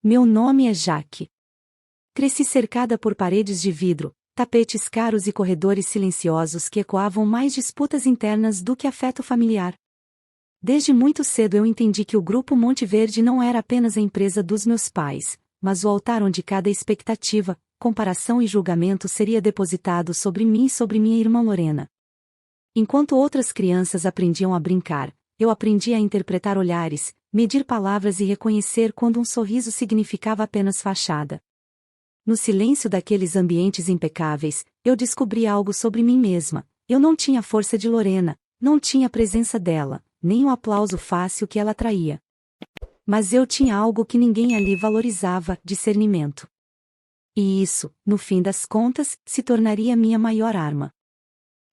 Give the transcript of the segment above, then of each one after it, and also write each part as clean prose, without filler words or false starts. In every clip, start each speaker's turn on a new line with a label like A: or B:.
A: Meu nome é Jaque. Cresci cercada por paredes de vidro, tapetes caros e corredores silenciosos que ecoavam mais disputas internas do que afeto familiar. Desde muito cedo eu entendi que o Grupo Monte Verde não era apenas a empresa dos meus pais, mas o altar onde cada expectativa, comparação e julgamento seria depositado sobre mim e sobre minha irmã Lorena. Enquanto outras crianças aprendiam a brincar, eu aprendi a interpretar olhares, medir palavras e reconhecer quando um sorriso significava apenas fachada. No silêncio daqueles ambientes impecáveis, eu descobri algo sobre mim mesma. Eu não tinha a força de Lorena, não tinha a presença dela, nem o aplauso fácil que ela atraía. Mas eu tinha algo que ninguém ali valorizava: discernimento. E isso, no fim das contas, se tornaria minha maior arma.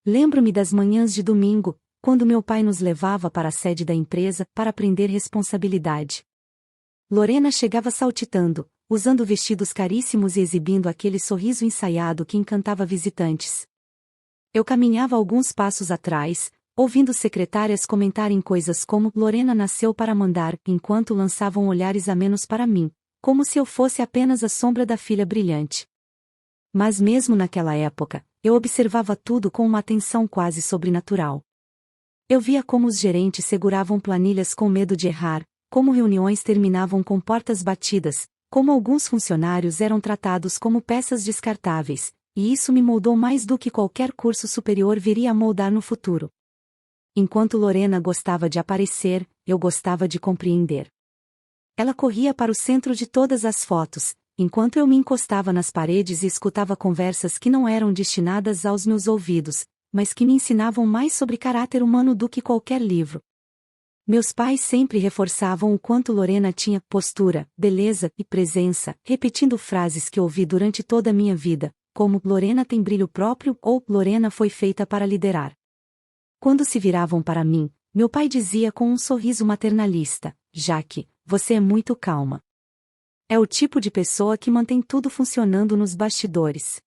A: Lembro-me das manhãs de domingo, quando meu pai nos levava para a sede da empresa para aprender responsabilidade. Lorena chegava saltitando, usando vestidos caríssimos e exibindo aquele sorriso ensaiado que encantava visitantes. Eu caminhava alguns passos atrás, ouvindo secretárias comentarem coisas como "Lorena nasceu para mandar", enquanto lançavam olhares amenos para mim, como se eu fosse apenas a sombra da filha brilhante. Mas mesmo naquela época, eu observava tudo com uma atenção quase sobrenatural. Eu via como os gerentes seguravam planilhas com medo de errar, como reuniões terminavam com portas batidas, como alguns funcionários eram tratados como peças descartáveis, e isso me moldou mais do que qualquer curso superior viria a moldar no futuro. Enquanto Lorena gostava de aparecer, eu gostava de compreender. Ela corria para o centro de todas as fotos, enquanto eu me encostava nas paredes e escutava conversas que não eram destinadas aos meus ouvidos, mas que me ensinavam mais sobre caráter humano do que qualquer livro. Meus pais sempre reforçavam o quanto Lorena tinha postura, beleza e presença, repetindo frases que ouvi durante toda a minha vida, como "Lorena tem brilho próprio" ou "Lorena foi feita para liderar". Quando se viravam para mim, meu pai dizia com um sorriso maternalista: "Jaque, você é muito calma. É o tipo de pessoa que mantém tudo funcionando nos bastidores".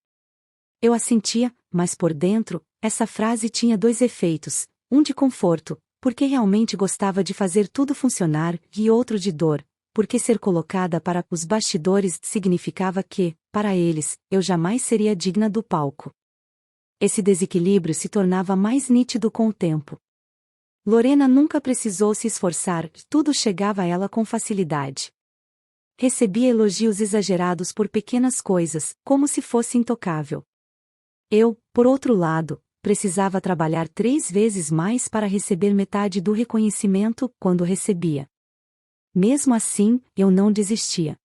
A: Eu assentia, mas por dentro, essa frase tinha dois efeitos: um de conforto, porque realmente gostava de fazer tudo funcionar, e outro de dor, porque ser colocada para os bastidores significava que, para eles, eu jamais seria digna do palco. Esse desequilíbrio se tornava mais nítido com o tempo. Lorena nunca precisou se esforçar, tudo chegava a ela com facilidade. Recebia elogios exagerados por pequenas coisas, como se fosse intocável. Eu, por outro lado, precisava trabalhar 3 vezes mais para receber metade do reconhecimento quando recebia. Mesmo assim, eu não desistia.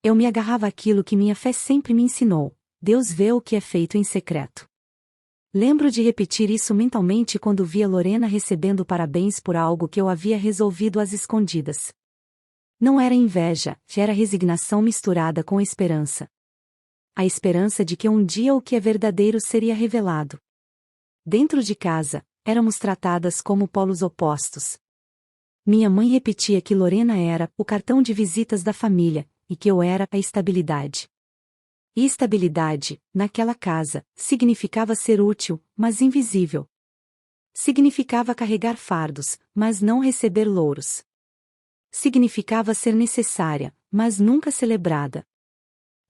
A: Eu me agarrava àquilo que minha fé sempre me ensinou: Deus vê o que é feito em secreto. Lembro de repetir isso mentalmente quando via Lorena recebendo parabéns por algo que eu havia resolvido às escondidas. Não era inveja, era resignação misturada com esperança. A esperança de que um dia o que é verdadeiro seria revelado. Dentro de casa, éramos tratadas como polos opostos. Minha mãe repetia que Lorena era o cartão de visitas da família, e que eu era a estabilidade. E estabilidade, naquela casa, significava ser útil, mas invisível. Significava carregar fardos, mas não receber louros. Significava ser necessária, mas nunca celebrada.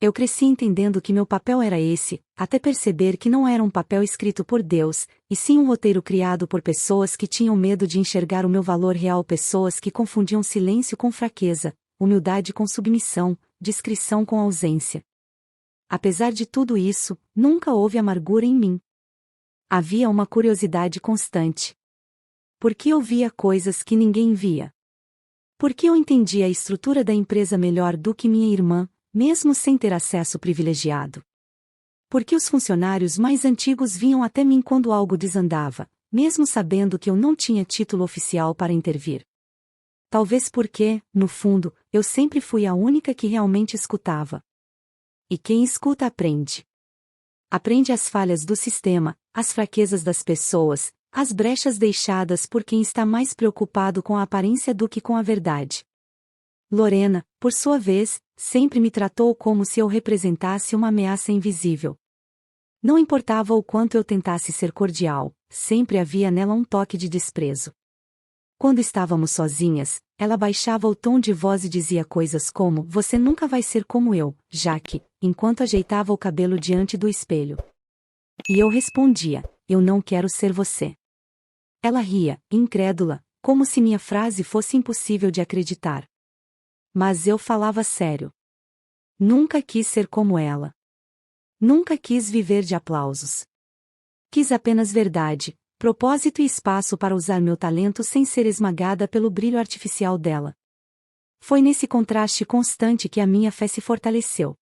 A: Eu cresci entendendo que meu papel era esse, até perceber que não era um papel escrito por Deus, e sim um roteiro criado por pessoas que tinham medo de enxergar o meu valor real, pessoas que confundiam silêncio com fraqueza, humildade com submissão, discrição com ausência. Apesar de tudo isso, nunca houve amargura em mim. Havia uma curiosidade constante. Por que eu via coisas que ninguém via? Por que eu entendia a estrutura da empresa melhor do que minha irmã, mesmo sem ter acesso privilegiado? Por que os funcionários mais antigos vinham até mim quando algo desandava, mesmo sabendo que eu não tinha título oficial para intervir? Talvez porque, no fundo, eu sempre fui a única que realmente escutava. E quem escuta aprende. Aprende as falhas do sistema, as fraquezas das pessoas, as brechas deixadas por quem está mais preocupado com a aparência do que com a verdade. Lorena, por sua vez, sempre me tratou como se eu representasse uma ameaça invisível. Não importava o quanto eu tentasse ser cordial, sempre havia nela um toque de desprezo. Quando estávamos sozinhas, ela baixava o tom de voz e dizia coisas como: "Você nunca vai ser como eu, Jaque", enquanto ajeitava o cabelo diante do espelho. E eu respondia: "Eu não quero ser você". Ela ria, incrédula, como se minha frase fosse impossível de acreditar. Mas eu falava sério. Nunca quis ser como ela. Nunca quis viver de aplausos. Quis apenas verdade, propósito e espaço para usar meu talento sem ser esmagada pelo brilho artificial dela. Foi nesse contraste constante que a minha fé se fortaleceu.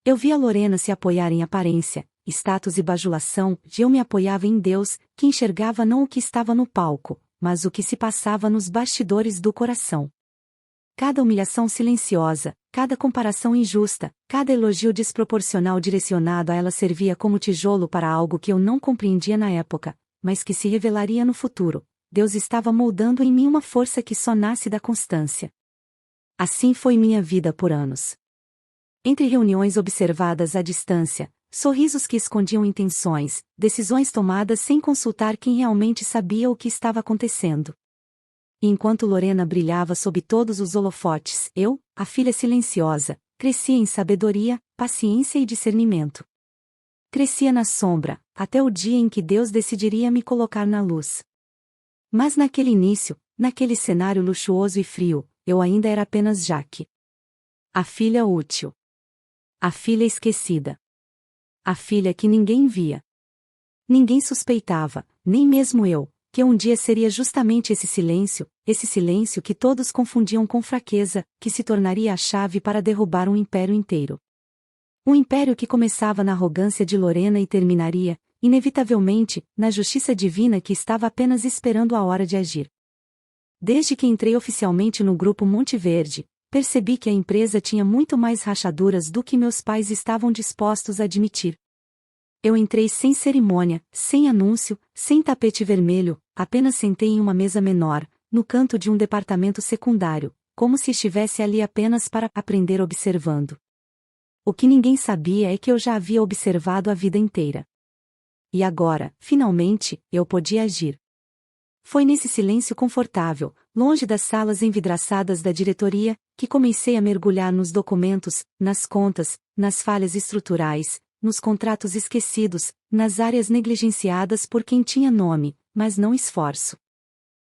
A: Eu via Lorena se apoiar em aparência, status e bajulação, e eu me apoiava em Deus, que enxergava não o que estava no palco, mas o que se passava nos bastidores do coração. Cada humilhação silenciosa, cada comparação injusta, cada elogio desproporcional direcionado a ela servia como tijolo para algo que eu não compreendia na época, mas que se revelaria no futuro. Deus estava moldando em mim uma força que só nasce da constância. Assim foi minha vida por anos. Entre reuniões observadas à distância, sorrisos que escondiam intenções, decisões tomadas sem consultar quem realmente sabia o que estava acontecendo. E enquanto Lorena brilhava sob todos os holofotes, eu, a filha silenciosa, crescia em sabedoria, paciência e discernimento. Crescia na sombra, até o dia em que Deus decidiria me colocar na luz. Mas naquele início, naquele cenário luxuoso e frio, eu ainda era apenas Jaque. A filha útil. A filha esquecida. A filha que ninguém via. Ninguém suspeitava, nem mesmo eu, que um dia seria justamente esse silêncio que todos confundiam com fraqueza, que se tornaria a chave para derrubar um império inteiro. Um império que começava na arrogância de Lorena e terminaria, inevitavelmente, na justiça divina que estava apenas esperando a hora de agir. Desde que entrei oficialmente no Grupo Monte Verde, percebi que a empresa tinha muito mais rachaduras do que meus pais estavam dispostos a admitir. Eu entrei sem cerimônia, sem anúncio, sem tapete vermelho, apenas sentei em uma mesa menor, no canto de um departamento secundário, como se estivesse ali apenas para aprender observando. O que ninguém sabia é que eu já havia observado a vida inteira. E agora, finalmente, eu podia agir. Foi nesse silêncio confortável, longe das salas envidraçadas da diretoria, que comecei a mergulhar nos documentos, nas contas, nas falhas estruturais, nos contratos esquecidos, nas áreas negligenciadas por quem tinha nome, mas não esforço.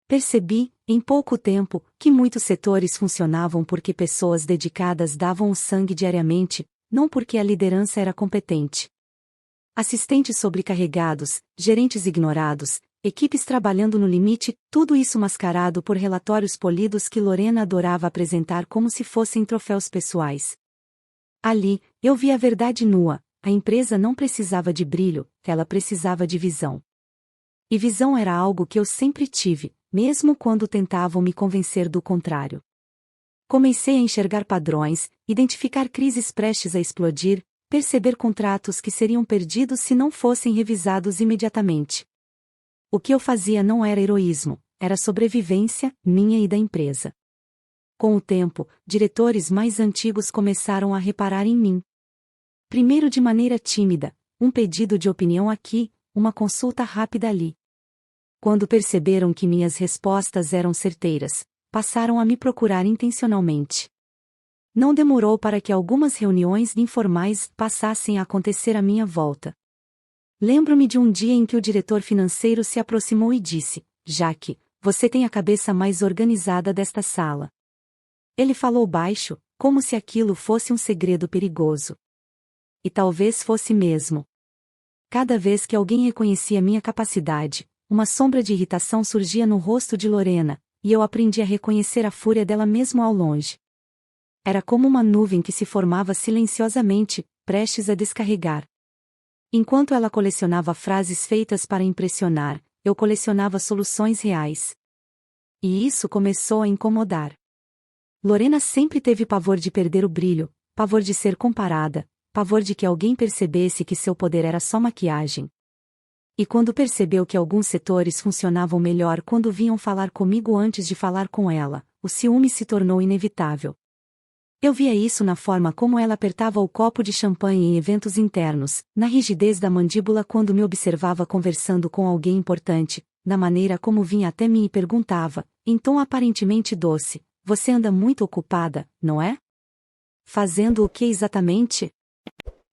A: Percebi, em pouco tempo, que muitos setores funcionavam porque pessoas dedicadas davam o sangue diariamente, não porque a liderança era competente. Assistentes sobrecarregados, gerentes ignorados, equipes trabalhando no limite, tudo isso mascarado por relatórios polidos que Lorena adorava apresentar como se fossem troféus pessoais. Ali, eu vi a verdade nua. A empresa não precisava de brilho, ela precisava de visão. E visão era algo que eu sempre tive, mesmo quando tentavam me convencer do contrário. Comecei a enxergar padrões, identificar crises prestes a explodir, perceber contratos que seriam perdidos se não fossem revisados imediatamente. O que eu fazia não era heroísmo, era sobrevivência, minha e da empresa. Com o tempo, diretores mais antigos começaram a reparar em mim. Primeiro de maneira tímida, um pedido de opinião aqui, uma consulta rápida ali. Quando perceberam que minhas respostas eram certeiras, passaram a me procurar intencionalmente. Não demorou para que algumas reuniões informais passassem a acontecer à minha volta. Lembro-me de um dia em que o diretor financeiro se aproximou e disse: "Jaque, você tem a cabeça mais organizada desta sala." Ele falou baixo, como se aquilo fosse um segredo perigoso. E talvez fosse mesmo. Cada vez que alguém reconhecia minha capacidade, uma sombra de irritação surgia no rosto de Lorena, e eu aprendi a reconhecer a fúria dela mesmo ao longe. Era como uma nuvem que se formava silenciosamente, prestes a descarregar. Enquanto ela colecionava frases feitas para impressionar, eu colecionava soluções reais. E isso começou a incomodar. Lorena sempre teve pavor de perder o brilho, pavor de ser comparada, pavor de que alguém percebesse que seu poder era só maquiagem. E quando percebeu que alguns setores funcionavam melhor quando vinham falar comigo antes de falar com ela, o ciúme se tornou inevitável. Eu via isso na forma como ela apertava o copo de champanhe em eventos internos, na rigidez da mandíbula quando me observava conversando com alguém importante, na maneira como vinha até mim e perguntava: em tom aparentemente doce: "Você anda muito ocupada, não é?" "Fazendo o que exatamente?"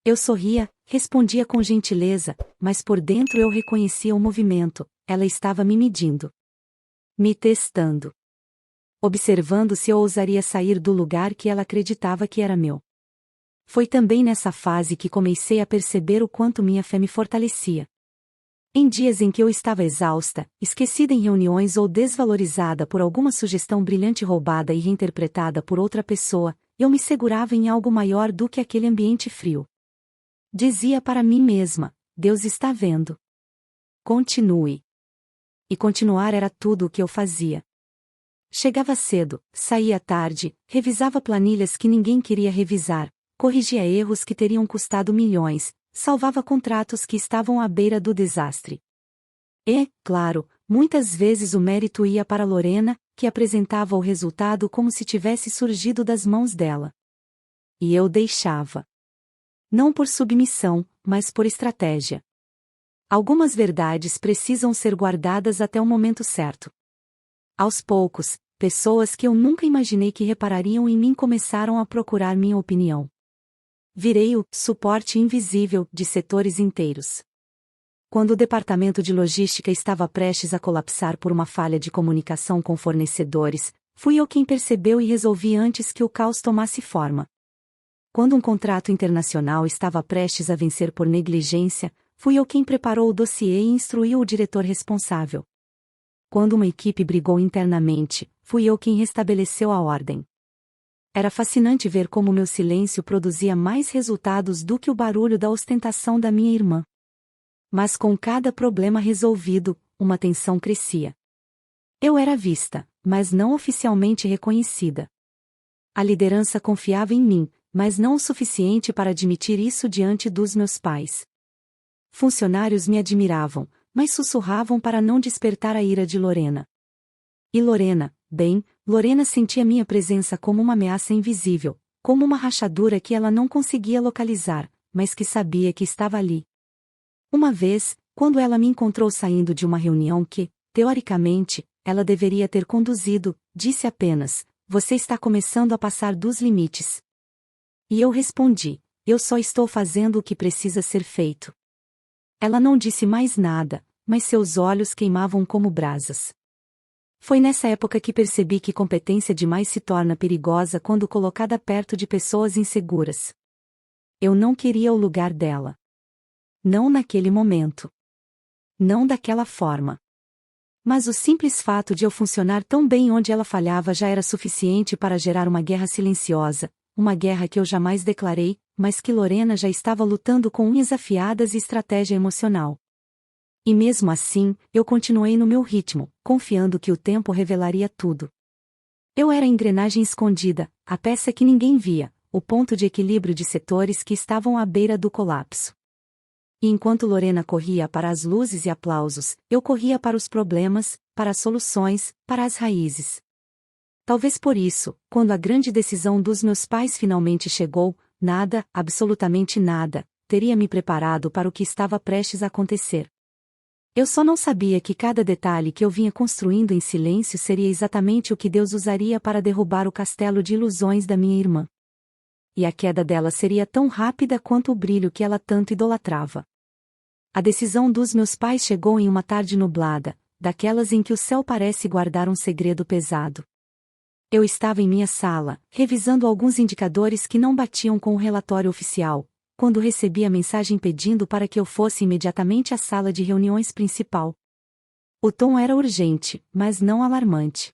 A: Eu sorria, respondia com gentileza, mas por dentro eu reconhecia o movimento. Ela estava me medindo. Me testando. Observando se eu ousaria sair do lugar que ela acreditava que era meu. Foi também nessa fase que comecei a perceber o quanto minha fé me fortalecia. Em dias em que eu estava exausta, esquecida em reuniões ou desvalorizada por alguma sugestão brilhante roubada e reinterpretada por outra pessoa, eu me segurava em algo maior do que aquele ambiente frio. Dizia para mim mesma: "Deus está vendo. Continue." E continuar era tudo o que eu fazia. Chegava cedo, saía tarde, revisava planilhas que ninguém queria revisar, corrigia erros que teriam custado milhões, salvava contratos que estavam à beira do desastre. E, claro, muitas vezes o mérito ia para Lorena, que apresentava o resultado como se tivesse surgido das mãos dela. E eu deixava. Não por submissão, mas por estratégia. Algumas verdades precisam ser guardadas até o momento certo. Aos poucos, pessoas que eu nunca imaginei que reparariam em mim começaram a procurar minha opinião. Virei o suporte invisível de setores inteiros. Quando o departamento de logística estava prestes a colapsar por uma falha de comunicação com fornecedores, fui eu quem percebeu e resolvi antes que o caos tomasse forma. Quando um contrato internacional estava prestes a vencer por negligência, fui eu quem preparou o dossiê e instruiu o diretor responsável. Quando uma equipe brigou internamente, fui eu quem restabeleceu a ordem. Era fascinante ver como meu silêncio produzia mais resultados do que o barulho da ostentação da minha irmã. Mas com cada problema resolvido, uma tensão crescia. Eu era vista, mas não oficialmente reconhecida. A liderança confiava em mim, mas não o suficiente para admitir isso diante dos meus pais. Funcionários me admiravam, mas sussurravam para não despertar a ira de Lorena. E Lorena, Lorena sentia minha presença como uma ameaça invisível, como uma rachadura que ela não conseguia localizar, mas que sabia que estava ali. Uma vez, quando ela me encontrou saindo de uma reunião que, teoricamente, ela deveria ter conduzido, disse apenas: "Você está começando a passar dos limites." E eu respondi: "Eu só estou fazendo o que precisa ser feito." Ela não disse mais nada, mas seus olhos queimavam como brasas. Foi nessa época que percebi que competência demais se torna perigosa quando colocada perto de pessoas inseguras. Eu não queria o lugar dela. Não naquele momento. Não daquela forma. Mas o simples fato de eu funcionar tão bem onde ela falhava já era suficiente para gerar uma guerra silenciosa, uma guerra que eu jamais declarei, mas que Lorena já estava lutando com unhas afiadas e estratégia emocional. E mesmo assim, eu continuei no meu ritmo, confiando que o tempo revelaria tudo. Eu era a engrenagem escondida, a peça que ninguém via, o ponto de equilíbrio de setores que estavam à beira do colapso. E enquanto Lorena corria para as luzes e aplausos, eu corria para os problemas, para as soluções, para as raízes. Talvez por isso, quando a grande decisão dos meus pais finalmente chegou, nada, absolutamente nada, teria me preparado para o que estava prestes a acontecer. Eu só não sabia que cada detalhe que eu vinha construindo em silêncio seria exatamente o que Deus usaria para derrubar o castelo de ilusões da minha irmã. E a queda dela seria tão rápida quanto o brilho que ela tanto idolatrava. A decisão dos meus pais chegou em uma tarde nublada, daquelas em que o céu parece guardar um segredo pesado. Eu estava em minha sala, revisando alguns indicadores que não batiam com o relatório oficial, quando recebi a mensagem pedindo para que eu fosse imediatamente à sala de reuniões principal. O tom era urgente, mas não alarmante.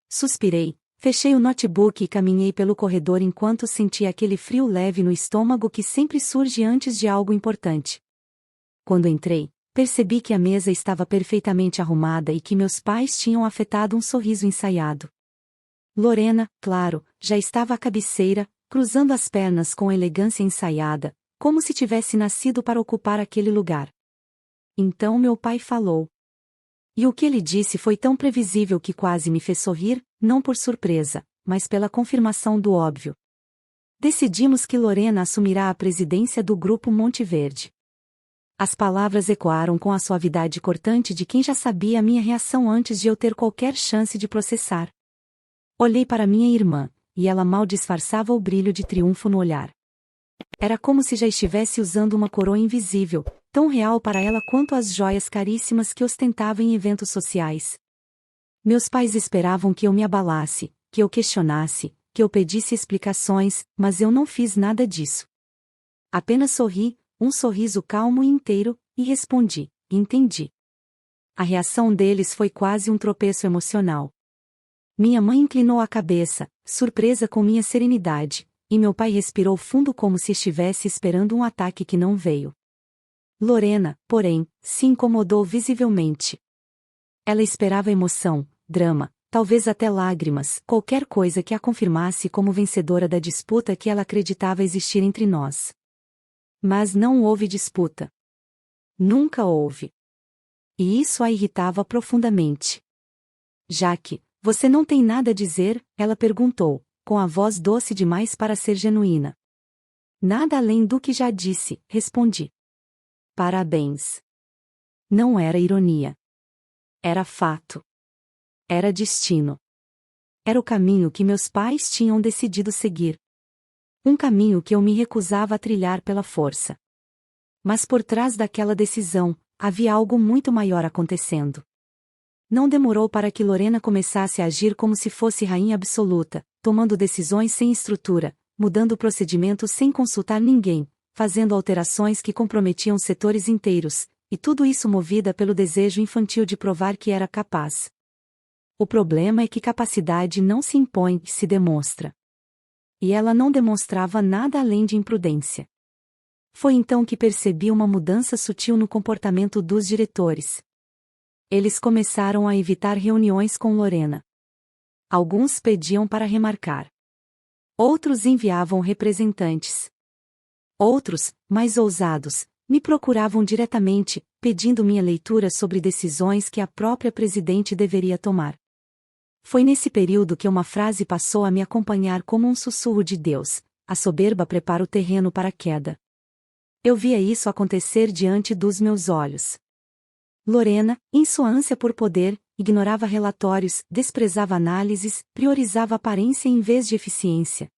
A: Suspirei, fechei o notebook e caminhei pelo corredor enquanto sentia aquele frio leve no estômago que sempre surge antes de algo importante. Quando entrei, percebi que a mesa estava perfeitamente arrumada e que meus pais tinham afetado um sorriso ensaiado. Lorena, claro, já estava à cabeceira, cruzando as pernas com elegância ensaiada, como se tivesse nascido para ocupar aquele lugar. Então meu pai falou. E o que ele disse foi tão previsível que quase me fez sorrir, não por surpresa, mas pela confirmação do óbvio. Decidimos que Lorena assumirá a presidência do Grupo Monte Verde. As palavras ecoaram com a suavidade cortante de quem já sabia a minha reação antes de eu ter qualquer chance de processar. Olhei para minha irmã, e ela mal disfarçava o brilho de triunfo no olhar. Era como se já estivesse usando uma coroa invisível, tão real para ela quanto as joias caríssimas que ostentava em eventos sociais. Meus pais esperavam que eu me abalasse, que eu questionasse, que eu pedisse explicações, mas eu não fiz nada disso. Apenas sorri, um sorriso calmo e inteiro, e respondi: entendi. A reação deles foi quase um tropeço emocional. Minha mãe inclinou a cabeça, surpresa com minha serenidade, e meu pai respirou fundo como se estivesse esperando um ataque que não veio. Lorena, porém, se incomodou visivelmente. Ela esperava emoção, drama, talvez até lágrimas, qualquer coisa que a confirmasse como vencedora da disputa que ela acreditava existir entre nós. Mas não houve disputa. Nunca houve. E isso a irritava profundamente. Jaque, você não tem nada a dizer? Ela perguntou, com a voz doce demais para ser genuína. Nada além do que já disse, respondi. Parabéns. Não era ironia. Era fato. Era destino. Era o caminho que meus pais tinham decidido seguir. Um caminho que eu me recusava a trilhar pela força. Mas por trás daquela decisão, havia algo muito maior acontecendo. Não demorou para que Lorena começasse a agir como se fosse rainha absoluta, tomando decisões sem estrutura, mudando procedimentos sem consultar ninguém, fazendo alterações que comprometiam setores inteiros, e tudo isso movida pelo desejo infantil de provar que era capaz. O problema é que capacidade não se impõe, se demonstra. E ela não demonstrava nada além de imprudência. Foi então que percebi uma mudança sutil no comportamento dos diretores. Eles começaram a evitar reuniões com Lorena. Alguns pediam para remarcar. Outros enviavam representantes. Outros, mais ousados, me procuravam diretamente, pedindo minha leitura sobre decisões que a própria presidente deveria tomar. Foi nesse período que uma frase passou a me acompanhar como um sussurro de Deus: a soberba prepara o terreno para a queda. Eu via isso acontecer diante dos meus olhos. Lorena, em sua ânsia por poder, ignorava relatórios, desprezava análises, priorizava aparência em vez de eficiência.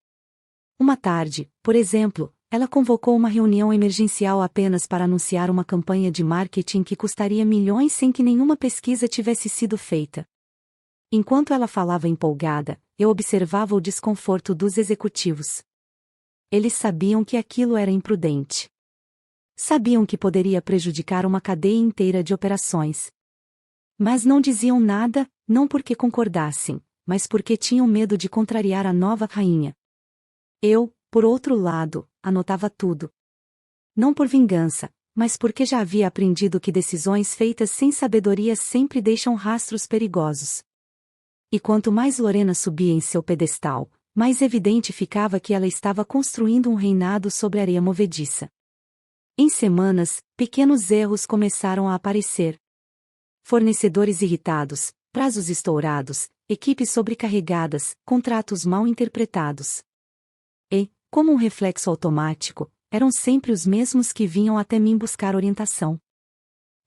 A: Uma tarde, por exemplo, ela convocou uma reunião emergencial apenas para anunciar uma campanha de marketing que custaria milhões sem que nenhuma pesquisa tivesse sido feita. Enquanto ela falava empolgada, eu observava o desconforto dos executivos. Eles sabiam que aquilo era imprudente. Sabiam que poderia prejudicar uma cadeia inteira de operações. Mas não diziam nada, não porque concordassem, mas porque tinham medo de contrariar a nova rainha. Eu, por outro lado, anotava tudo. Não por vingança, mas porque já havia aprendido que decisões feitas sem sabedoria sempre deixam rastros perigosos. E quanto mais Lorena subia em seu pedestal, mais evidente ficava que ela estava construindo um reinado sobre areia movediça. Em semanas, pequenos erros começaram a aparecer. Fornecedores irritados, prazos estourados, equipes sobrecarregadas, contratos mal interpretados. E, como um reflexo automático, eram sempre os mesmos que vinham até mim buscar orientação.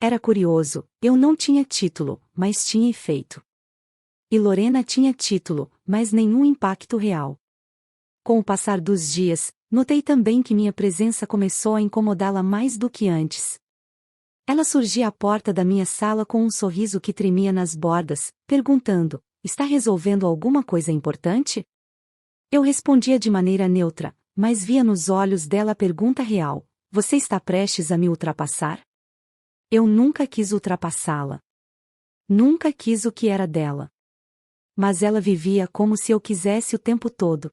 A: Era curioso, eu não tinha título, mas tinha efeito. E Lorena tinha título, mas nenhum impacto real. Com o passar dos dias, notei também que minha presença começou a incomodá-la mais do que antes. Ela surgia à porta da minha sala com um sorriso que tremia nas bordas, perguntando: está resolvendo alguma coisa importante? Eu respondia de maneira neutra, mas via nos olhos dela a pergunta real: você está prestes a me ultrapassar? Eu nunca quis ultrapassá-la. Nunca quis o que era dela. Mas ela vivia como se eu quisesse o tempo todo.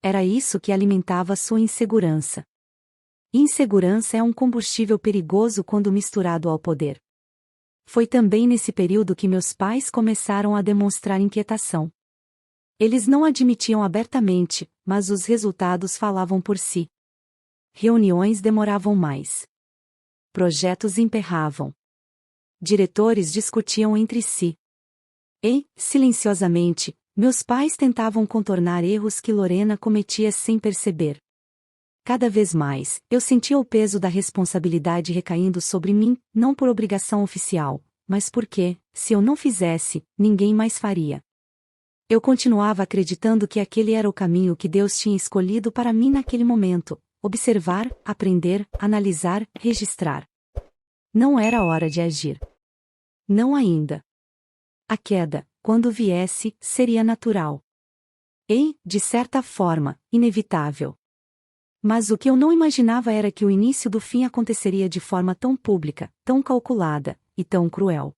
A: Era isso que alimentava sua insegurança. Insegurança é um combustível perigoso quando misturado ao poder. Foi também nesse período que meus pais começaram a demonstrar inquietação. Eles não admitiam abertamente, mas os resultados falavam por si. Reuniões demoravam mais. Projetos emperravam. Diretores discutiam entre si. E, silenciosamente, meus pais tentavam contornar erros que Lorena cometia sem perceber. Cada vez mais, eu sentia o peso da responsabilidade recaindo sobre mim, não por obrigação oficial, mas porque, se eu não fizesse, ninguém mais faria. Eu continuava acreditando que aquele era o caminho que Deus tinha escolhido para mim naquele momento: observar, aprender, analisar, registrar. Não era hora de agir. Não ainda. A queda, quando viesse, seria natural. E, de certa forma, inevitável. Mas o que eu não imaginava era que o início do fim aconteceria de forma tão pública, tão calculada, e tão cruel.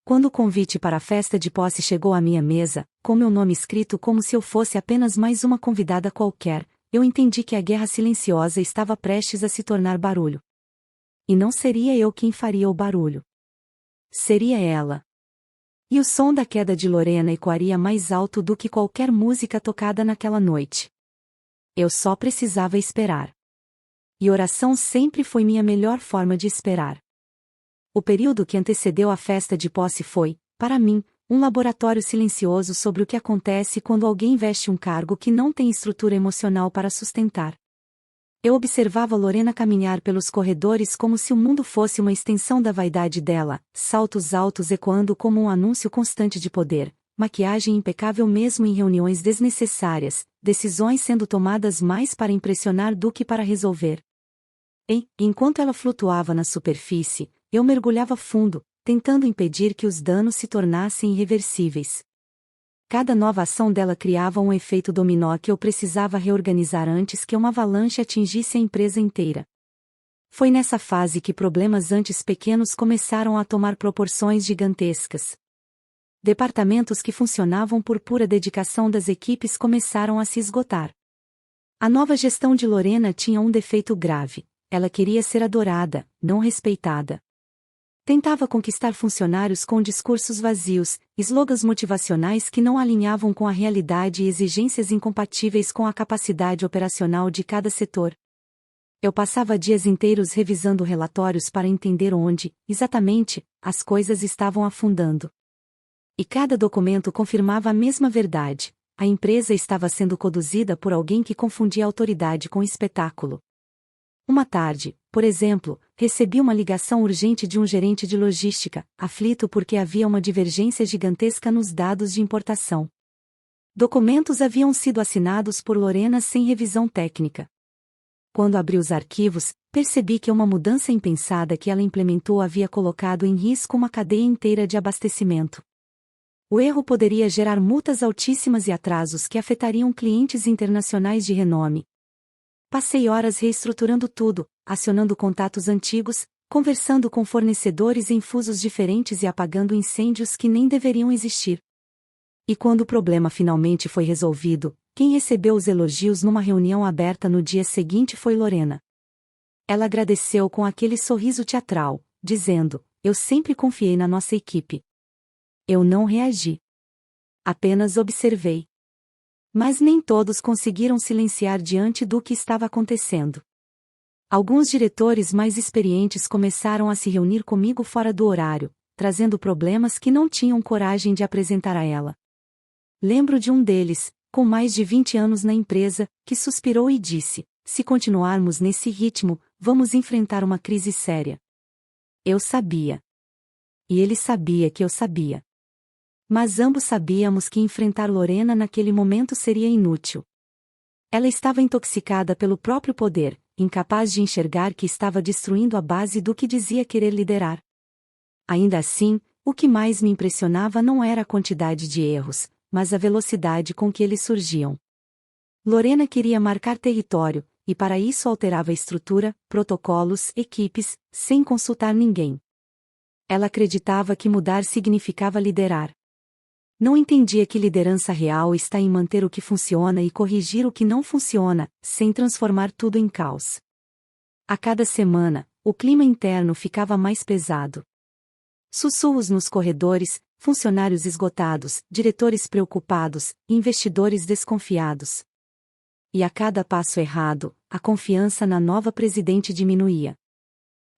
A: Quando o convite para a festa de posse chegou à minha mesa, com meu nome escrito como se eu fosse apenas mais uma convidada qualquer, eu entendi que a guerra silenciosa estava prestes a se tornar barulho. E não seria eu quem faria o barulho. Seria ela. E o som da queda de Lorena ecoaria mais alto do que qualquer música tocada naquela noite. Eu só precisava esperar. E oração sempre foi minha melhor forma de esperar. O período que antecedeu a festa de posse foi, para mim, um laboratório silencioso sobre o que acontece quando alguém veste um cargo que não tem estrutura emocional para sustentar. Eu observava Lorena caminhar pelos corredores como se o mundo fosse uma extensão da vaidade dela, saltos altos ecoando como um anúncio constante de poder, maquiagem impecável mesmo em reuniões desnecessárias, decisões sendo tomadas mais para impressionar do que para resolver. E, enquanto ela flutuava na superfície, eu mergulhava fundo, tentando impedir que os danos se tornassem irreversíveis. Cada nova ação dela criava um efeito dominó que eu precisava reorganizar antes que uma avalanche atingisse a empresa inteira. Foi nessa fase que problemas antes pequenos começaram a tomar proporções gigantescas. Departamentos que funcionavam por pura dedicação das equipes começaram a se esgotar. A nova gestão de Lorena tinha um defeito grave: ela queria ser adorada, não respeitada. Tentava conquistar funcionários com discursos vazios, slogans motivacionais que não alinhavam com a realidade e exigências incompatíveis com a capacidade operacional de cada setor. Eu passava dias inteiros revisando relatórios para entender onde, exatamente, as coisas estavam afundando. E cada documento confirmava a mesma verdade: a empresa estava sendo conduzida por alguém que confundia autoridade com espetáculo. Uma tarde, por exemplo, recebi uma ligação urgente de um gerente de logística, aflito porque havia uma divergência gigantesca nos dados de importação. Documentos haviam sido assinados por Lorena sem revisão técnica. Quando abri os arquivos, percebi que uma mudança impensada que ela implementou havia colocado em risco uma cadeia inteira de abastecimento. O erro poderia gerar multas altíssimas e atrasos que afetariam clientes internacionais de renome. Passei horas reestruturando tudo, acionando contatos antigos, conversando com fornecedores em fusos diferentes e apagando incêndios que nem deveriam existir. E quando o problema finalmente foi resolvido, quem recebeu os elogios numa reunião aberta no dia seguinte foi Lorena. Ela agradeceu com aquele sorriso teatral, dizendo: "Eu sempre confiei na nossa equipe." Eu não reagi. Apenas observei. Mas nem todos conseguiram silenciar diante do que estava acontecendo. Alguns diretores mais experientes começaram a se reunir comigo fora do horário, trazendo problemas que não tinham coragem de apresentar a ela. Lembro de um deles, com mais de 20 anos na empresa, que suspirou e disse: "Se continuarmos nesse ritmo, vamos enfrentar uma crise séria." Eu sabia. E ele sabia que eu sabia. Mas ambos sabíamos que enfrentar Lorena naquele momento seria inútil. Ela estava intoxicada pelo próprio poder, incapaz de enxergar que estava destruindo a base do que dizia querer liderar. Ainda assim, o que mais me impressionava não era a quantidade de erros, mas a velocidade com que eles surgiam. Lorena queria marcar território, e para isso alterava a estrutura, protocolos, equipes, sem consultar ninguém. Ela acreditava que mudar significava liderar. Não entendia que liderança real está em manter o que funciona e corrigir o que não funciona, sem transformar tudo em caos. A cada semana, o clima interno ficava mais pesado. Sussurros nos corredores, funcionários esgotados, diretores preocupados, investidores desconfiados. E a cada passo errado, a confiança na nova presidente diminuía.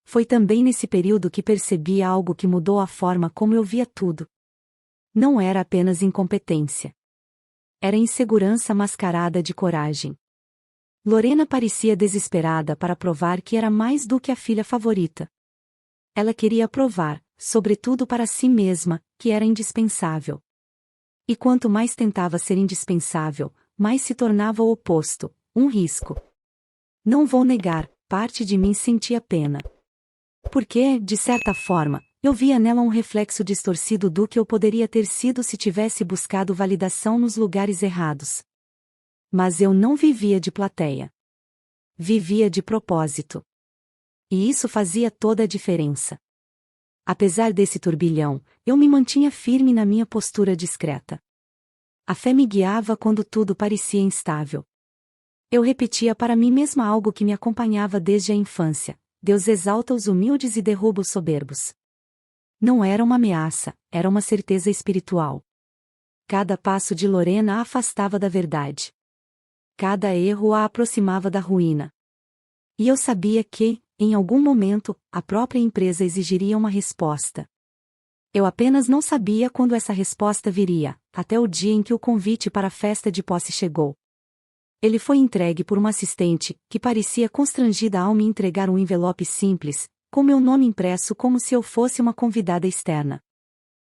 A: Foi também nesse período que percebi algo que mudou a forma como eu via tudo. Não era apenas incompetência. Era insegurança mascarada de coragem. Lorena parecia desesperada para provar que era mais do que a filha favorita. Ela queria provar, sobretudo para si mesma, que era indispensável. E quanto mais tentava ser indispensável, mais se tornava o oposto, um risco. Não vou negar, parte de mim sentia pena. Porque, de certa forma, eu via nela um reflexo distorcido do que eu poderia ter sido se tivesse buscado validação nos lugares errados. Mas eu não vivia de plateia. Vivia de propósito. E isso fazia toda a diferença. Apesar desse turbilhão, eu me mantinha firme na minha postura discreta. A fé me guiava quando tudo parecia instável. Eu repetia para mim mesma algo que me acompanhava desde a infância: Deus exalta os humildes e derruba os soberbos. Não era uma ameaça, era uma certeza espiritual. Cada passo de Lorena a afastava da verdade. Cada erro a aproximava da ruína. E eu sabia que, em algum momento, a própria empresa exigiria uma resposta. Eu apenas não sabia quando essa resposta viria, até o dia em que o convite para a festa de posse chegou. Ele foi entregue por uma assistente, que parecia constrangida ao me entregar um envelope simples, com meu nome impresso como se eu fosse uma convidada externa.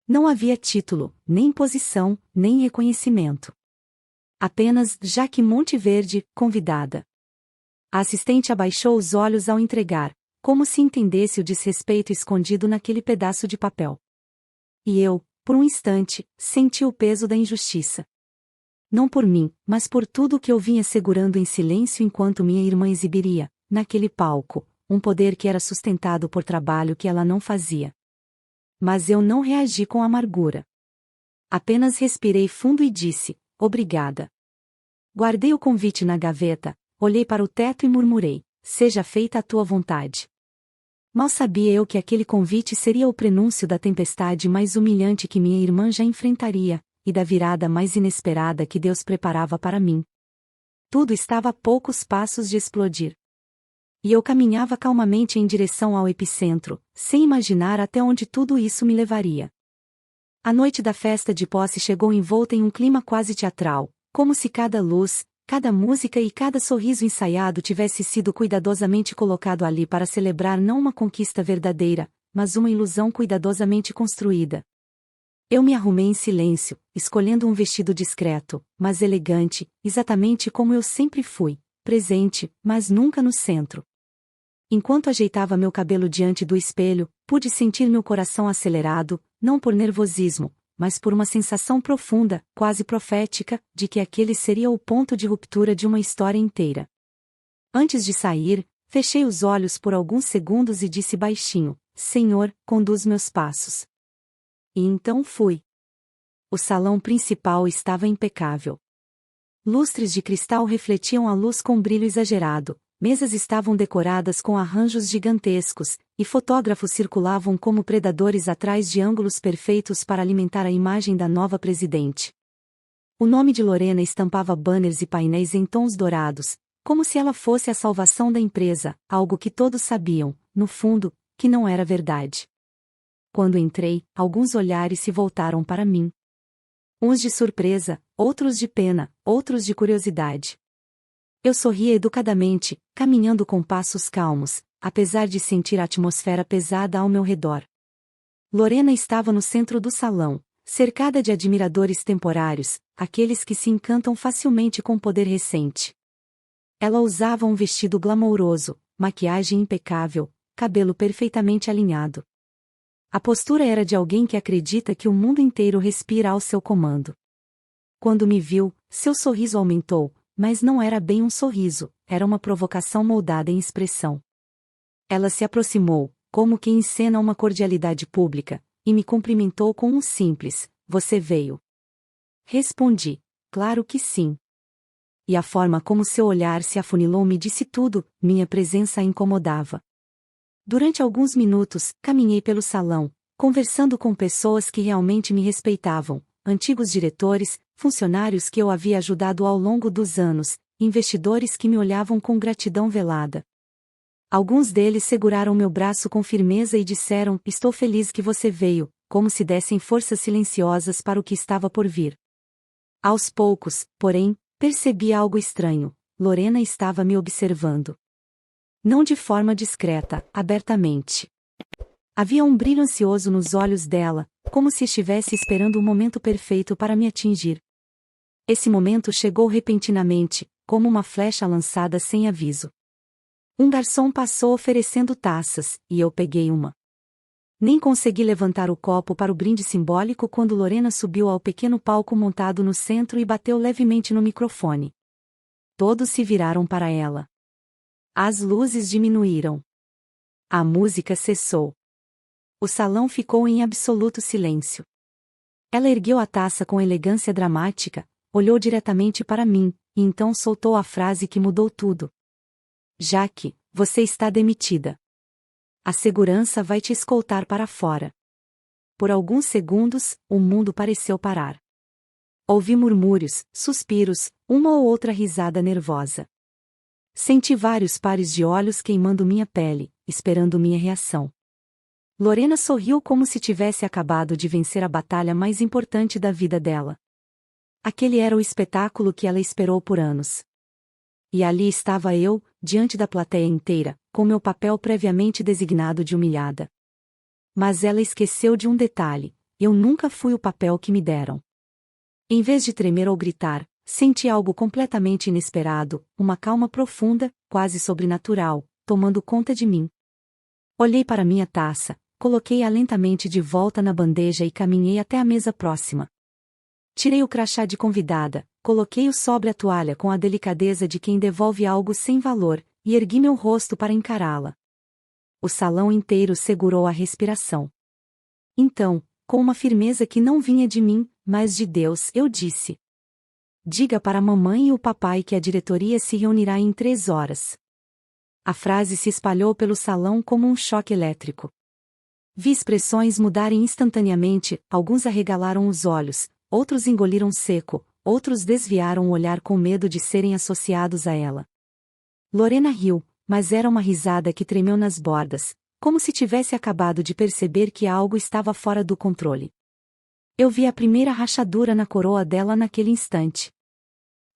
A: Não havia título, nem posição, nem reconhecimento. Apenas Jaque Monteverde, convidada. A assistente abaixou os olhos ao entregar, como se entendesse o desrespeito escondido naquele pedaço de papel. E eu, por um instante, senti o peso da injustiça. Não por mim, mas por tudo o que eu vinha segurando em silêncio enquanto minha irmã exibiria, naquele palco, um poder que era sustentado por trabalho que ela não fazia. Mas eu não reagi com amargura. Apenas respirei fundo e disse: obrigada. Guardei o convite na gaveta, olhei para o teto e murmurei: seja feita a tua vontade. Mal sabia eu que aquele convite seria o prenúncio da tempestade mais humilhante que minha irmã já enfrentaria, e da virada mais inesperada que Deus preparava para mim. Tudo estava a poucos passos de explodir. E eu caminhava calmamente em direção ao epicentro, sem imaginar até onde tudo isso me levaria. A noite da festa de posse chegou envolta em um clima quase teatral, como se cada luz, cada música e cada sorriso ensaiado tivesse sido cuidadosamente colocado ali para celebrar não uma conquista verdadeira, mas uma ilusão cuidadosamente construída. Eu me arrumei em silêncio, escolhendo um vestido discreto, mas elegante, exatamente como eu sempre fui, presente, mas nunca no centro. Enquanto ajeitava meu cabelo diante do espelho, pude sentir meu coração acelerado, não por nervosismo, mas por uma sensação profunda, quase profética, de que aquele seria o ponto de ruptura de uma história inteira. Antes de sair, fechei os olhos por alguns segundos e disse baixinho: Senhor, conduz meus passos. E então fui. O salão principal estava impecável. Lustres de cristal refletiam a luz com brilho exagerado, mesas estavam decoradas com arranjos gigantescos, e fotógrafos circulavam como predadores atrás de ângulos perfeitos para alimentar a imagem da nova presidente. O nome de Lorena estampava banners e painéis em tons dourados, como se ela fosse a salvação da empresa, algo que todos sabiam, no fundo, que não era verdade. Quando entrei, alguns olhares se voltaram para mim. Uns de surpresa, outros de pena, outros de curiosidade. Eu sorria educadamente, caminhando com passos calmos, apesar de sentir a atmosfera pesada ao meu redor. Lorena estava no centro do salão, cercada de admiradores temporários, aqueles que se encantam facilmente com o poder recente. Ela usava um vestido glamouroso, maquiagem impecável, cabelo perfeitamente alinhado. A postura era de alguém que acredita que o mundo inteiro respira ao seu comando. Quando me viu, seu sorriso aumentou, mas não era bem um sorriso, era uma provocação moldada em expressão. Ela se aproximou, como quem encena uma cordialidade pública, e me cumprimentou com um simples: você veio? Respondi: claro que sim. E a forma como seu olhar se afunilou me disse tudo, minha presença a incomodava. Durante alguns minutos, caminhei pelo salão, conversando com pessoas que realmente me respeitavam, antigos diretores, funcionários que eu havia ajudado ao longo dos anos, investidores que me olhavam com gratidão velada. Alguns deles seguraram meu braço com firmeza e disseram: estou feliz que você veio, como se dessem forças silenciosas para o que estava por vir. Aos poucos, porém, percebi algo estranho. Lorena estava me observando. Não de forma discreta, abertamente. Havia um brilho ansioso nos olhos dela, como se estivesse esperando o momento perfeito para me atingir. Esse momento chegou repentinamente, como uma flecha lançada sem aviso. Um garçom passou oferecendo taças, e eu peguei uma. Nem consegui levantar o copo para o brinde simbólico quando Lorena subiu ao pequeno palco montado no centro e bateu levemente no microfone. Todos se viraram para ela. As luzes diminuíram. A música cessou. O salão ficou em absoluto silêncio. Ela ergueu a taça com elegância dramática, olhou diretamente para mim, e então soltou a frase que mudou tudo. Jaque, você está demitida. A segurança vai te escoltar para fora. Por alguns segundos, o mundo pareceu parar. Ouvi murmúrios, suspiros, uma ou outra risada nervosa. Senti vários pares de olhos queimando minha pele, esperando minha reação. Lorena sorriu como se tivesse acabado de vencer a batalha mais importante da vida dela. Aquele era o espetáculo que ela esperou por anos. E ali estava eu, diante da plateia inteira, com meu papel previamente designado de humilhada. Mas ela esqueceu de um detalhe: eu nunca fui o papel que me deram. Em vez de tremer ou gritar, senti algo completamente inesperado, uma calma profunda, quase sobrenatural, tomando conta de mim. Olhei para minha taça, coloquei-a lentamente de volta na bandeja e caminhei até a mesa próxima. Tirei o crachá de convidada, coloquei-o sobre a toalha com a delicadeza de quem devolve algo sem valor, e ergui meu rosto para encará-la. O salão inteiro segurou a respiração. Então, com uma firmeza que não vinha de mim, mas de Deus, eu disse: diga para a mamãe e o papai que a diretoria se reunirá em 3 horas. A frase se espalhou pelo salão como um choque elétrico. Vi expressões mudarem instantaneamente, alguns arregalaram os olhos, outros engoliram seco, outros desviaram o olhar com medo de serem associados a ela. Lorena riu, mas era uma risada que tremeu nas bordas, como se tivesse acabado de perceber que algo estava fora do controle. Eu vi a primeira rachadura na coroa dela naquele instante.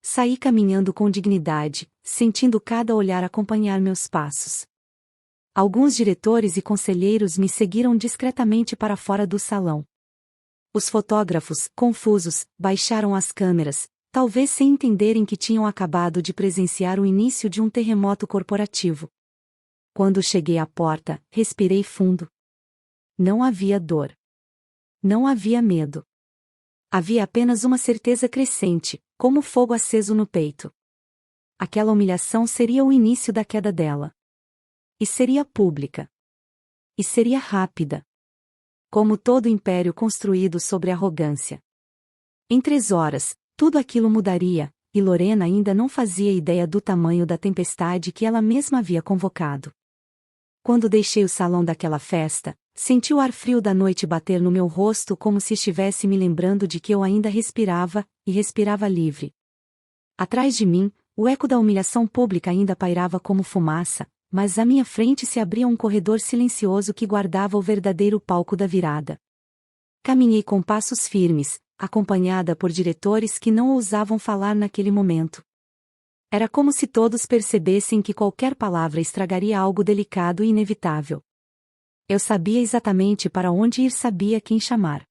A: Saí caminhando com dignidade, sentindo cada olhar acompanhar meus passos. Alguns diretores e conselheiros me seguiram discretamente para fora do salão. Os fotógrafos, confusos, baixaram as câmeras, talvez sem entenderem que tinham acabado de presenciar o início de um terremoto corporativo. Quando cheguei à porta, respirei fundo. Não havia dor. Não havia medo. Havia apenas uma certeza crescente, como fogo aceso no peito. Aquela humilhação seria o início da queda dela. E seria pública. E seria rápida. Como todo império construído sobre arrogância. Em 3 horas, tudo aquilo mudaria, e Lorena ainda não fazia ideia do tamanho da tempestade que ela mesma havia convocado. Quando deixei o salão daquela festa, senti o ar frio da noite bater no meu rosto como se estivesse me lembrando de que eu ainda respirava, e respirava livre. Atrás de mim, o eco da humilhação pública ainda pairava como fumaça, mas à minha frente se abria um corredor silencioso que guardava o verdadeiro palco da virada. Caminhei com passos firmes, acompanhada por diretores que não ousavam falar naquele momento. Era como se todos percebessem que qualquer palavra estragaria algo delicado e inevitável. Eu sabia exatamente para onde ir, sabia quem chamar.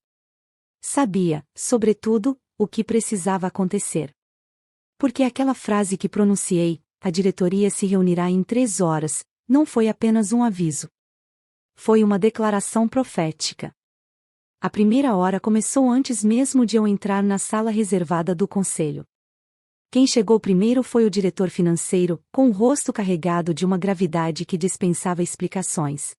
A: Sabia, sobretudo, o que precisava acontecer. Porque aquela frase que pronunciei, a diretoria se reunirá em 3 horas, não foi apenas um aviso. Foi uma declaração profética. A primeira hora começou antes mesmo de eu entrar na sala reservada do conselho. Quem chegou primeiro foi o diretor financeiro, com o rosto carregado de uma gravidade que dispensava explicações.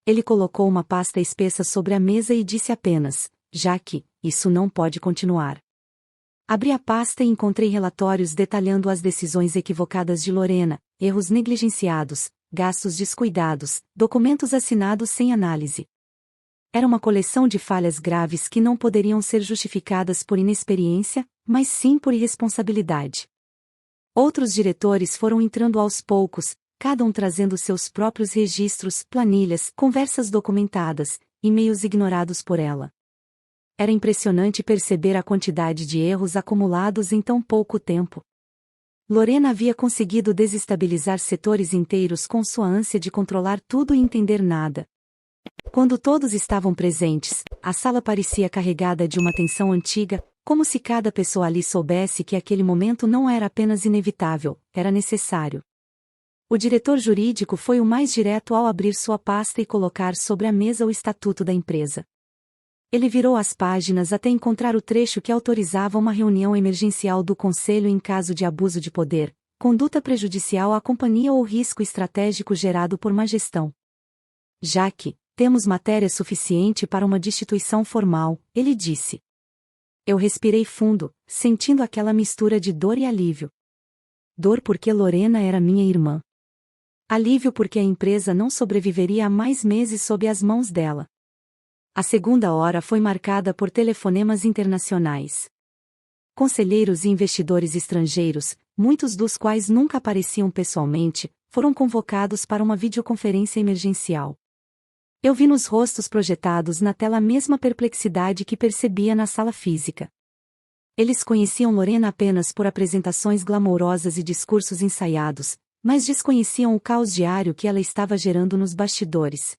A: Ele colocou uma pasta espessa sobre a mesa e disse apenas: Jaque, isso não pode continuar. Abri a pasta e encontrei relatórios detalhando as decisões equivocadas de Lorena, erros negligenciados, gastos descuidados, documentos assinados sem análise. Era uma coleção de falhas graves que não poderiam ser justificadas por inexperiência, mas sim por irresponsabilidade. Outros diretores foram entrando aos poucos, cada um trazendo seus próprios registros, planilhas, conversas documentadas, e-mails ignorados por ela. Era impressionante perceber a quantidade de erros acumulados em tão pouco tempo. Lorena havia conseguido desestabilizar setores inteiros com sua ânsia de controlar tudo e entender nada. Quando todos estavam presentes, a sala parecia carregada de uma tensão antiga, como se cada pessoa ali soubesse que aquele momento não era apenas inevitável, era necessário. O diretor jurídico foi o mais direto ao abrir sua pasta e colocar sobre a mesa o estatuto da empresa. Ele virou as páginas até encontrar o trecho que autorizava uma reunião emergencial do conselho em caso de abuso de poder, conduta prejudicial à companhia ou risco estratégico gerado por má gestão. Já que temos matéria suficiente para uma destituição formal, ele disse. Eu respirei fundo, sentindo aquela mistura de dor e alívio. Dor porque Lorena era minha irmã. Alívio porque a empresa não sobreviveria a mais meses sob as mãos dela. A segunda hora foi marcada por telefonemas internacionais. Conselheiros e investidores estrangeiros, muitos dos quais nunca apareciam pessoalmente, foram convocados para uma videoconferência emergencial. Eu vi nos rostos projetados na tela a mesma perplexidade que percebia na sala física. Eles conheciam Lorena apenas por apresentações glamourosas e discursos ensaiados, mas desconheciam o caos diário que ela estava gerando nos bastidores.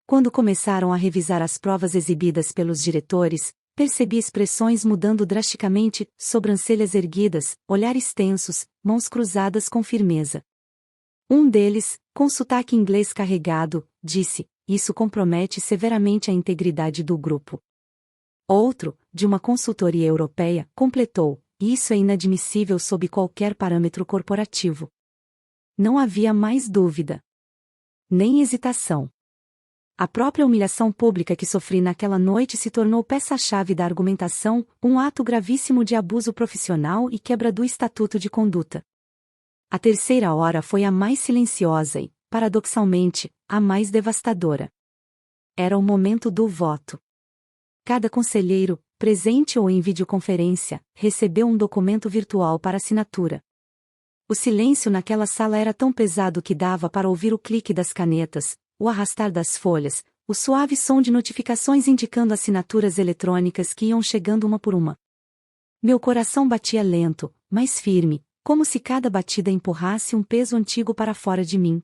A: Quando começaram a revisar as provas exibidas pelos diretores, percebi expressões mudando drasticamente, sobrancelhas erguidas, olhares tensos, mãos cruzadas com firmeza. Um deles, com sotaque inglês carregado, disse: "Isso compromete severamente a integridade do grupo." Outro, de uma consultoria europeia, completou: "Isso é inadmissível sob qualquer parâmetro corporativo." Não havia mais dúvida. Nem hesitação. A própria humilhação pública que sofri naquela noite se tornou peça-chave da argumentação, um ato gravíssimo de abuso profissional e quebra do estatuto de conduta. A terceira hora foi a mais silenciosa e, paradoxalmente, a mais devastadora. Era o momento do voto. Cada conselheiro, presente ou em videoconferência, recebeu um documento virtual para assinatura. O silêncio naquela sala era tão pesado que dava para ouvir o clique das canetas, o arrastar das folhas, o suave som de notificações indicando assinaturas eletrônicas que iam chegando uma por uma. Meu coração batia lento, mas firme, como se cada batida empurrasse um peso antigo para fora de mim.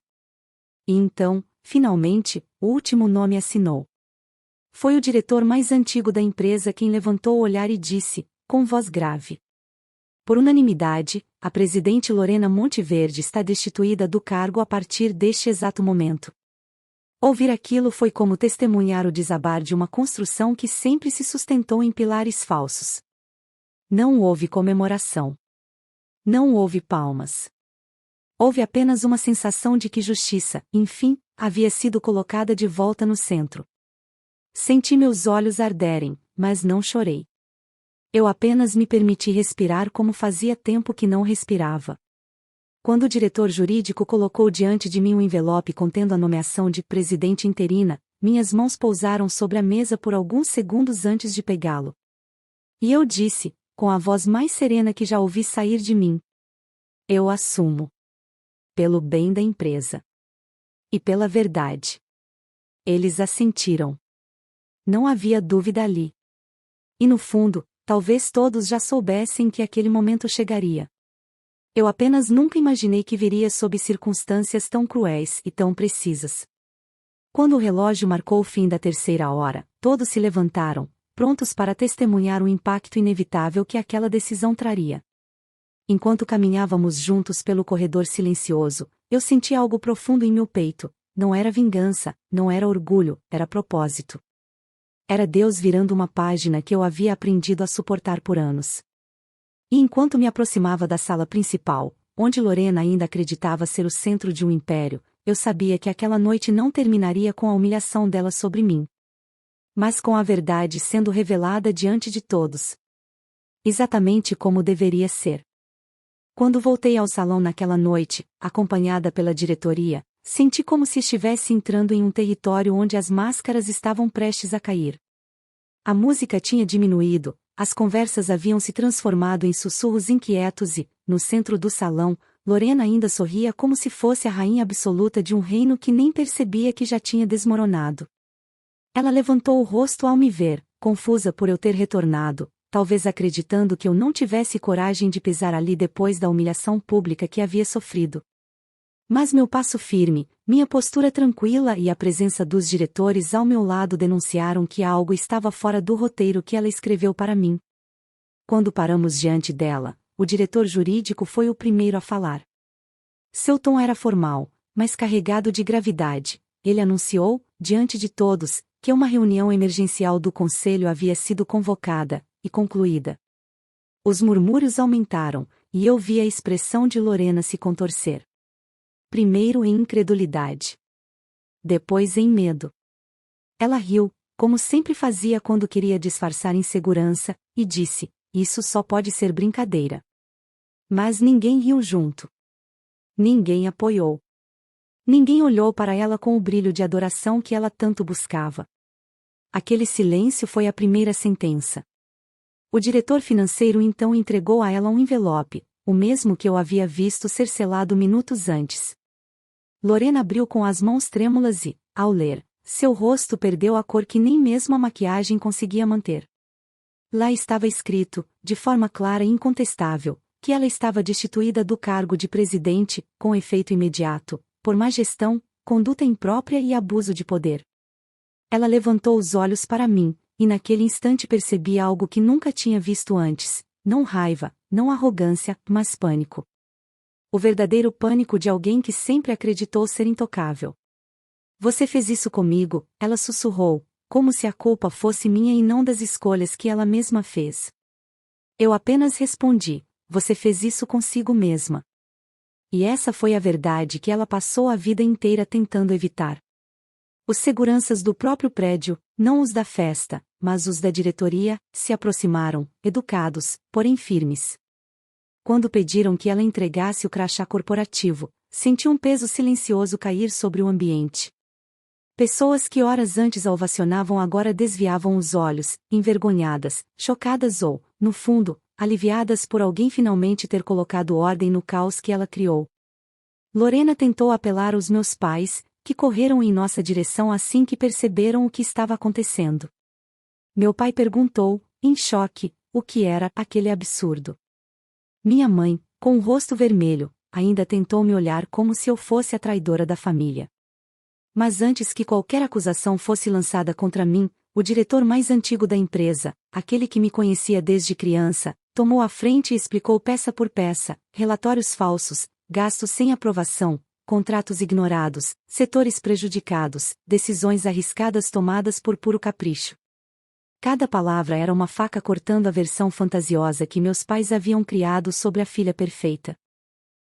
A: E então, finalmente, o último nome assinou. Foi o diretor mais antigo da empresa quem levantou o olhar e disse, com voz grave: "Por unanimidade, a presidente Lorena Monteverde está destituída do cargo a partir deste exato momento." Ouvir aquilo foi como testemunhar o desabar de uma construção que sempre se sustentou em pilares falsos. Não houve comemoração. Não houve palmas. Houve apenas uma sensação de que justiça, enfim, havia sido colocada de volta no centro. Senti meus olhos arderem, mas não chorei. Eu apenas me permiti respirar como fazia tempo que não respirava. Quando o diretor jurídico colocou diante de mim um envelope contendo a nomeação de presidente interina, minhas mãos pousaram sobre a mesa por alguns segundos antes de pegá-lo. E eu disse, com a voz mais serena que já ouvi sair de mim: "Eu assumo. Pelo bem da empresa. E pela verdade." Eles assentiram. Não havia dúvida ali. E no fundo, talvez todos já soubessem que aquele momento chegaria. Eu apenas nunca imaginei que viria sob circunstâncias tão cruéis e tão precisas. Quando o relógio marcou o fim da terceira hora, todos se levantaram, prontos para testemunhar o impacto inevitável que aquela decisão traria. Enquanto caminhávamos juntos pelo corredor silencioso, eu senti algo profundo em meu peito. Não era vingança, não era orgulho, era propósito. Era Deus virando uma página que eu havia aprendido a suportar por anos. E enquanto me aproximava da sala principal, onde Lorena ainda acreditava ser o centro de um império, eu sabia que aquela noite não terminaria com a humilhação dela sobre mim, mas com a verdade sendo revelada diante de todos. Exatamente como deveria ser. Quando voltei ao salão naquela noite, acompanhada pela diretoria, senti como se estivesse entrando em um território onde as máscaras estavam prestes a cair. A música tinha diminuído, as conversas haviam se transformado em sussurros inquietos e, no centro do salão, Lorena ainda sorria como se fosse a rainha absoluta de um reino que nem percebia que já tinha desmoronado. Ela levantou o rosto ao me ver, confusa por eu ter retornado, talvez acreditando que eu não tivesse coragem de pisar ali depois da humilhação pública que havia sofrido. Mas meu passo firme, minha postura tranquila e a presença dos diretores ao meu lado denunciaram que algo estava fora do roteiro que ela escreveu para mim. Quando paramos diante dela, o diretor jurídico foi o primeiro a falar. Seu tom era formal, mas carregado de gravidade. Ele anunciou, diante de todos, que uma reunião emergencial do conselho havia sido convocada e concluída. Os murmúrios aumentaram, e eu vi a expressão de Lorena se contorcer. Primeiro em incredulidade. Depois em medo. Ela riu, como sempre fazia quando queria disfarçar insegurança, e disse: "Isso só pode ser brincadeira." Mas ninguém riu junto. Ninguém apoiou. Ninguém olhou para ela com o brilho de adoração que ela tanto buscava. Aquele silêncio foi a primeira sentença. O diretor financeiro então entregou a ela um envelope, o mesmo que eu havia visto ser selado minutos antes. Lorena abriu com as mãos trêmulas e, ao ler, seu rosto perdeu a cor que nem mesmo a maquiagem conseguia manter. Lá estava escrito, de forma clara e incontestável, que ela estava destituída do cargo de presidente, com efeito imediato, por má gestão, conduta imprópria e abuso de poder. Ela levantou os olhos para mim, e naquele instante percebi algo que nunca tinha visto antes, não raiva, não arrogância, mas pânico. O verdadeiro pânico de alguém que sempre acreditou ser intocável. "Você fez isso comigo", ela sussurrou, como se a culpa fosse minha e não das escolhas que ela mesma fez. Eu apenas respondi: "Você fez isso consigo mesma." E essa foi a verdade que ela passou a vida inteira tentando evitar. Os seguranças do próprio prédio, não os da festa, mas os da diretoria, se aproximaram, educados, porém firmes. Quando pediram que ela entregasse o crachá corporativo, senti um peso silencioso cair sobre o ambiente. Pessoas que horas antes a ovacionavam agora desviavam os olhos, envergonhadas, chocadas ou, no fundo, aliviadas por alguém finalmente ter colocado ordem no caos que ela criou. Lorena tentou apelar aos meus pais, que correram em nossa direção assim que perceberam o que estava acontecendo. Meu pai perguntou, em choque, o que era aquele absurdo. Minha mãe, com o rosto vermelho, ainda tentou me olhar como se eu fosse a traidora da família. Mas antes que qualquer acusação fosse lançada contra mim, o diretor mais antigo da empresa, aquele que me conhecia desde criança, tomou a frente e explicou peça por peça, relatórios falsos, gastos sem aprovação, contratos ignorados, setores prejudicados, decisões arriscadas tomadas por puro capricho. Cada palavra era uma faca cortando a versão fantasiosa que meus pais haviam criado sobre a filha perfeita.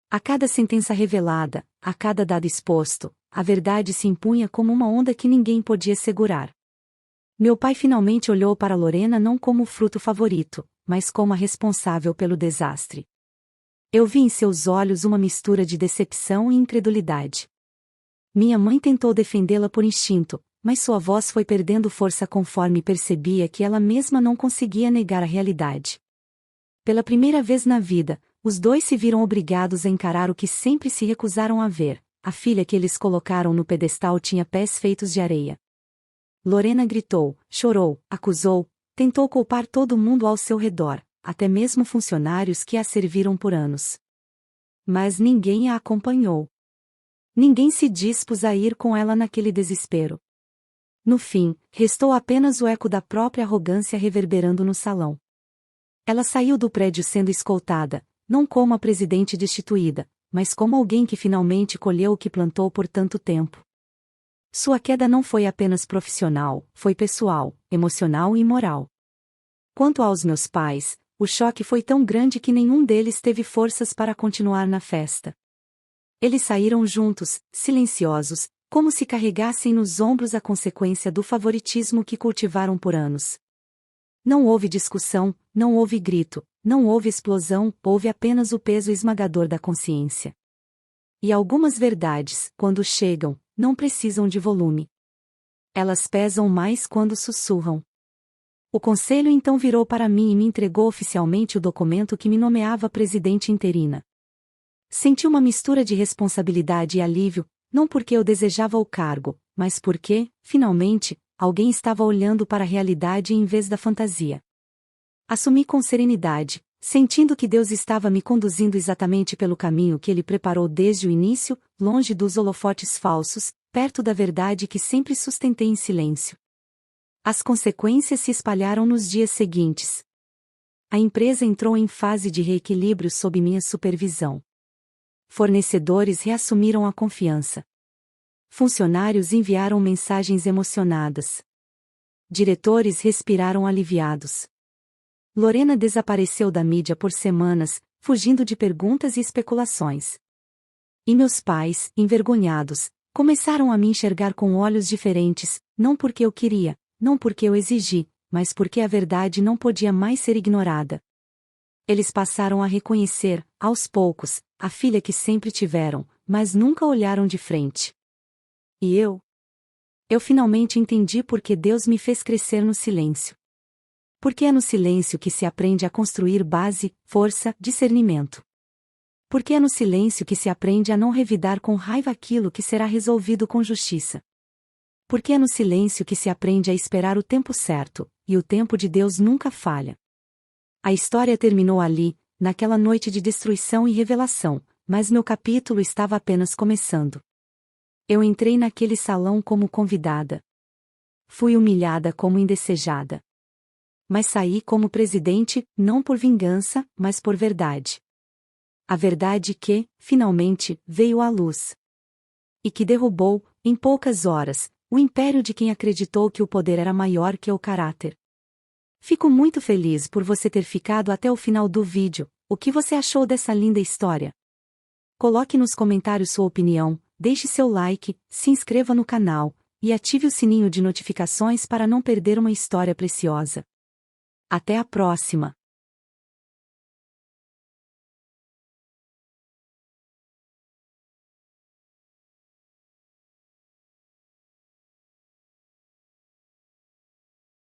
A: A cada sentença revelada, a cada dado exposto, a verdade se impunha como uma onda que ninguém podia segurar. Meu pai finalmente olhou para Lorena não como o fruto favorito, mas como a responsável pelo desastre. Eu vi em seus olhos uma mistura de decepção e incredulidade. Minha mãe tentou defendê-la por instinto, mas sua voz foi perdendo força conforme percebia que ela mesma não conseguia negar a realidade. Pela primeira vez na vida, os dois se viram obrigados a encarar o que sempre se recusaram a ver: a filha que eles colocaram no pedestal tinha pés feitos de areia. Lorena gritou, chorou, acusou, tentou culpar todo mundo ao seu redor, até mesmo funcionários que a serviram por anos. Mas ninguém a acompanhou. Ninguém se dispôs a ir com ela naquele desespero. No fim, restou apenas o eco da própria arrogância reverberando no salão. Ela saiu do prédio sendo escoltada, não como a presidente destituída, mas como alguém que finalmente colheu o que plantou por tanto tempo. Sua queda não foi apenas profissional, foi pessoal, emocional e moral. Quanto aos meus pais, o choque foi tão grande que nenhum deles teve forças para continuar na festa. Eles saíram juntos, silenciosos, como se carregassem nos ombros a consequência do favoritismo que cultivaram por anos. Não houve discussão, não houve grito, não houve explosão, houve apenas o peso esmagador da consciência. E algumas verdades, quando chegam, não precisam de volume. Elas pesam mais quando sussurram. O conselho então virou para mim e me entregou oficialmente o documento que me nomeava presidente interina. Senti uma mistura de responsabilidade e alívio, não porque eu desejava o cargo, mas porque, finalmente, alguém estava olhando para a realidade em vez da fantasia. Assumi com serenidade, sentindo que Deus estava me conduzindo exatamente pelo caminho que Ele preparou desde o início, longe dos holofotes falsos, perto da verdade que sempre sustentei em silêncio. As consequências se espalharam nos dias seguintes. A empresa entrou em fase de reequilíbrio sob minha supervisão. Fornecedores reassumiram a confiança. Funcionários enviaram mensagens emocionadas. Diretores respiraram aliviados. Lorena desapareceu da mídia por semanas, fugindo de perguntas e especulações. E meus pais, envergonhados, começaram a me enxergar com olhos diferentes, não porque eu queria, não porque eu exigi, mas porque a verdade não podia mais ser ignorada. Eles passaram a reconhecer, aos poucos, a filha que sempre tiveram, mas nunca olharam de frente. E eu? Eu finalmente entendi por que Deus me fez crescer no silêncio. Porque é no silêncio que se aprende a construir base, força, discernimento. Porque é no silêncio que se aprende a não revidar com raiva aquilo que será resolvido com justiça. Porque é no silêncio que se aprende a esperar o tempo certo, e o tempo de Deus nunca falha. A história terminou ali, naquela noite de destruição e revelação, mas meu capítulo estava apenas começando. Eu entrei naquele salão como convidada. Fui humilhada como indesejada. Mas saí como presidente, não por vingança, mas por verdade. A verdade que, finalmente, veio à luz. E que derrubou, em poucas horas, o império de quem acreditou que o poder era maior que o caráter. Fico muito feliz por você ter ficado até o final do vídeo. O que você achou dessa linda história? Coloque nos comentários sua opinião, deixe seu like, se inscreva no canal, e ative o sininho de notificações para não perder uma história preciosa. Até a próxima!